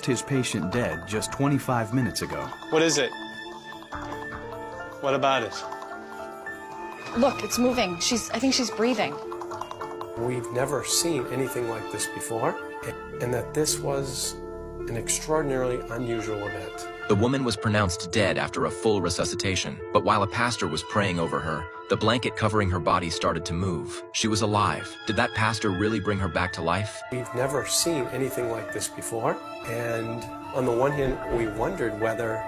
his patient dead just 25 minutes ago. What is it? What about it? Look, it's moving. I think she's breathing. We've never seen anything like this before, and that this was an extraordinarily unusual event. The woman was pronounced dead after a full resuscitation, but while a pastor was praying over her, the blanket covering her body started to move. She was alive. Did that pastor really bring her back to life? We've never seen anything like this before, and on the one hand, we wondered whether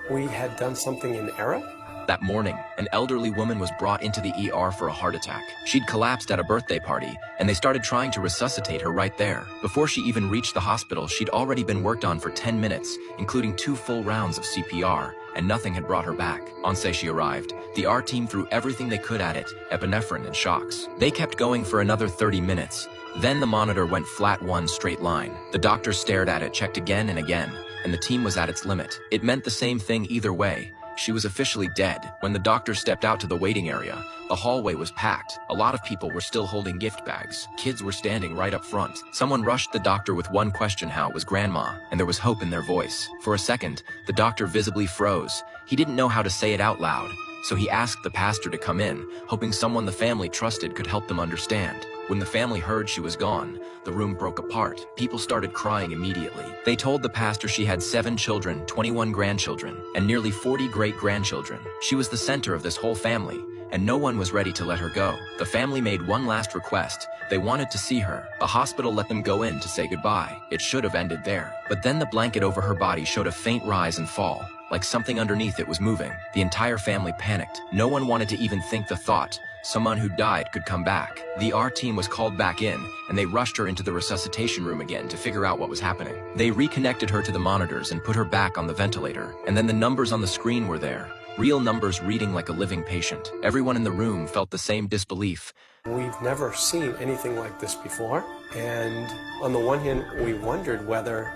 we had done something in error. That morning, an elderly woman was brought into the ER for a heart attack. She'd collapsed at a birthday party, and they started trying to resuscitate her right there. Before she even reached the hospital, she'd already been worked on for 10 minutes, including 2 full rounds of CPR, and nothing had brought her back. Once she arrived, the ER team threw everything they could at it, epinephrine and shocks. They kept going for another 30 minutes. Then the monitor went flat one straight line. The doctor stared at it, checked again and again, and the team was at its limit. It meant the same thing either way. She was officially dead. When the doctor stepped out to the waiting area, the hallway was packed. A lot of people were still holding gift bags. Kids were standing right up front. Someone rushed the doctor with one question: how was Grandma? And there was hope in their voice. For a second, the doctor visibly froze. He didn't know how to say it out loud, so he asked the pastor to come in, hoping someone the family trusted could help them understand. When the family heard she was gone, the room broke apart. People started crying immediately. They told the pastor she had 7 children, 21 grandchildren, and nearly 40 great-grandchildren. She was the center of this whole family, and no one was ready to let her go. The family made one last request. They wanted to see her. The hospital let them go in to say goodbye. It should have ended there. But then the blanket over her body showed a faint rise and fall, like something underneath it was moving. The entire family panicked. No one wanted to even think the thought someone who died could come back. The ER team was called back in, and they rushed her into the resuscitation room again to figure out what was happening. They reconnected her to the monitors and put her back on the ventilator, and then the numbers on the screen were there. Real numbers reading like a living patient. Everyone in the room felt the same disbelief. We've never seen anything like this before, and on the one hand, we wondered whether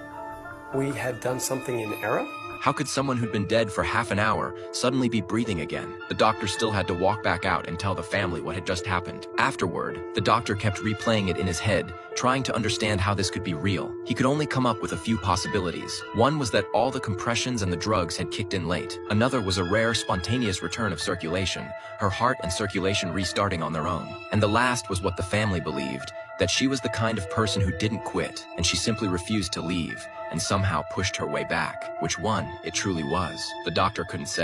we had done something in error. How could someone who'd been dead for half an hour suddenly be breathing again? The doctor still had to walk back out and tell the family what had just happened. Afterward, the doctor kept replaying it in his head, trying to understand how this could be real. He could only come up with a few possibilities. One was that all the compressions and the drugs had kicked in late. Another was a rare, spontaneous return of circulation, her heart and circulation restarting on their own. And the last was what the family believed, that she was the kind of person who didn't quit, and she simply refused to leave, and somehow pushed her way back. Which one it truly was, the doctor couldn't say.